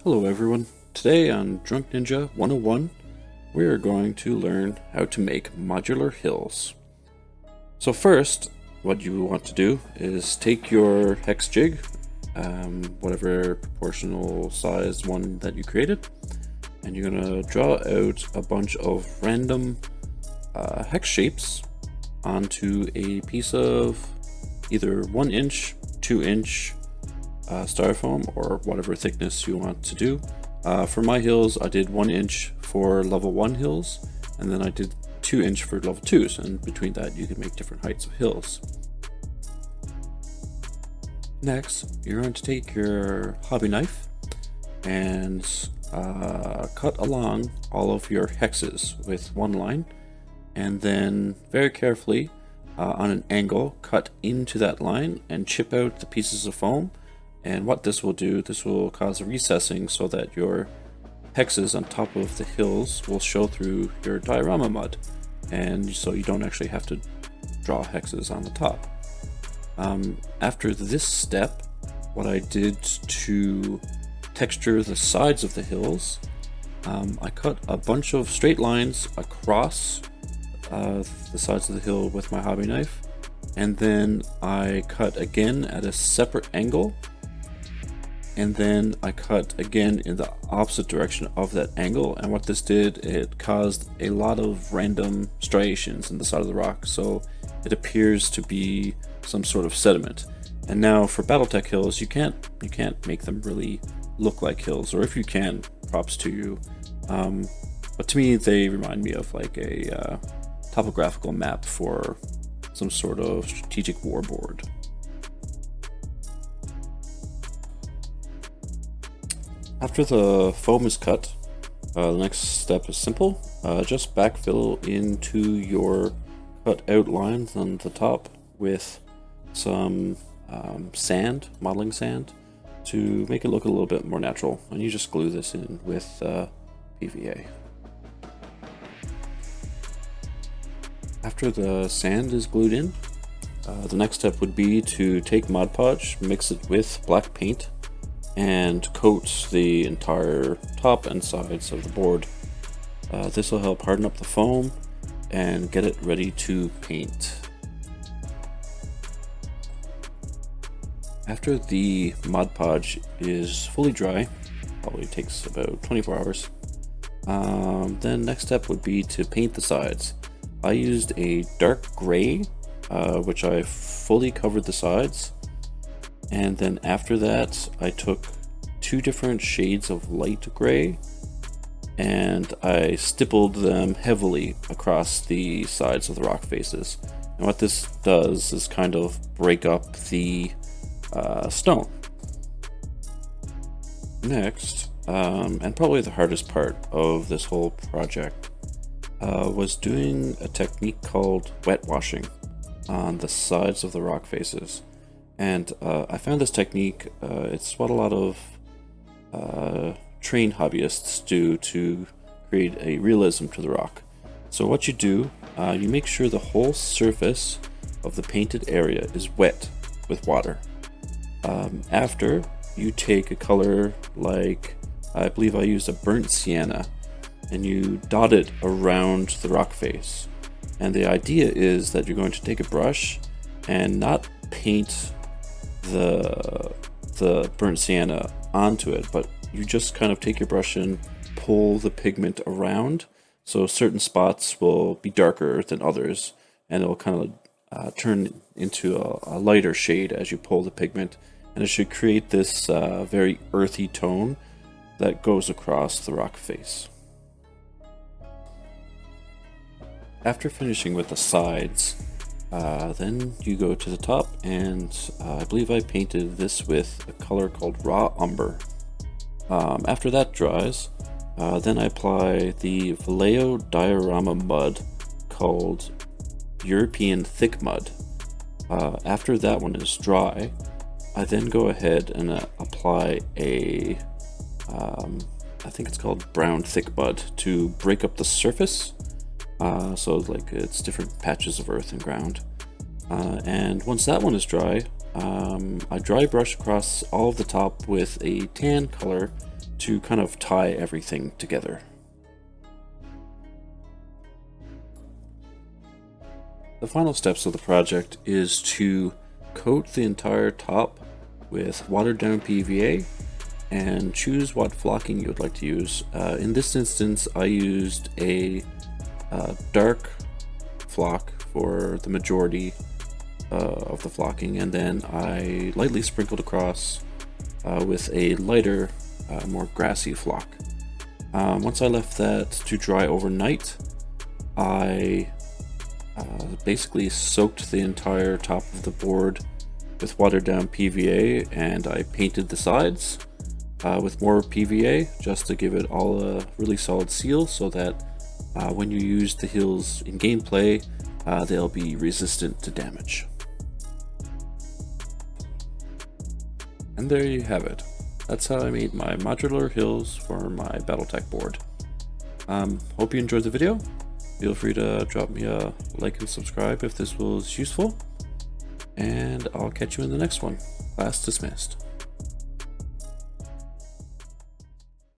Hello everyone. Today on Drunk Ninja 101, we are going to learn how to make modular hills. So first, what you want to do is take your hex jig, whatever proportional size one that you created, and you're going to draw out a bunch of random hex shapes onto a piece of either 1 inch, 2 inch, styrofoam or whatever thickness you want to do. For my hills, I did 1 inch for level 1 hills, and then I did 2 inch for level 2s, and between that you can make different heights of hills. Next, you're going to take your hobby knife and cut along all of your hexes with one line, and then very carefully on an angle cut into that line and chip out the pieces of foam. And what this will do, this will cause a recessing so that your hexes on top of the hills will show through your diorama mud, and so you don't actually have to draw hexes on the top. After this step, what I did to texture the sides of the hills, I cut a bunch of straight lines across the sides of the hill with my hobby knife, and then I cut again at a separate angle, and then I cut again in the opposite direction of that angle. And what this did, it caused a lot of random striations in the side of the rock, so it appears to be some sort of sediment. And now for BattleTech hills, you can't make them really look like hills, or if you can, props to you. But to me, they remind me of like a topographical map for some sort of strategic warboard. After the foam is cut, the next step is simple. Just backfill into your cut out lines on the top with some sand, modeling sand, to make it look a little bit more natural. And you just glue this in with PVA. After the sand is glued in, the next step would be to take Mod Podge, mix it with black paint, and coat the entire top and sides of the board. This will help harden up the foam and get it ready to paint. After the Mod Podge is fully dry, probably takes about 24 hours, then next step would be to paint the sides. I used a dark gray, which I fully covered the sides. And then after that, I took 2 different shades of light gray and I stippled them heavily across the sides of the rock faces. And what this does is kind of break up the stone. Next, and probably the hardest part of this whole project, was doing a technique called wet washing on the sides of the rock faces. And I found this technique, it's what a lot of trained hobbyists do to create a realism to the rock. So what you do, you make sure the whole surface of the painted area is wet with water. After, you take a color like, I believe I used a burnt sienna, and you dot it around the rock face. And the idea is that you're going to take a brush and not paint the burnt sienna onto it, but you just kind of take your brush and pull the pigment around, so certain spots will be darker than others, and it'll kind of turn into a lighter shade as you pull the pigment, and it should create this very earthy tone that goes across the rock face. After finishing with the sides, then you go to the top, and I believe I painted this with a color called Raw Umber. After that dries, then I apply the Vallejo diorama mud called European Thick Mud. After that one is dry, I then go ahead and apply a, I think it's called Brown Thick Mud, to break up the surface. So like it's different patches of earth and ground. And once that one is dry, I dry brush across all of the top with a tan color to kind of tie everything together. The final steps of the project is to coat the entire top with watered down PVA and choose what flocking you would like to use. In this instance, I used a dark flock for the majority of the flocking, and then I lightly sprinkled across with a lighter, more grassy flock. Once I left that to dry overnight, I basically soaked the entire top of the board with watered down PVA, and I painted the sides with more PVA just to give it all a really solid seal, so that when you use the hills in gameplay, they'll be resistant to damage. And there you have it. That's how I made my modular hills for my BattleTech board. Hope you enjoyed the video. Feel free to drop me a like and subscribe if this was useful, and I'll catch you in the next one. Class dismissed.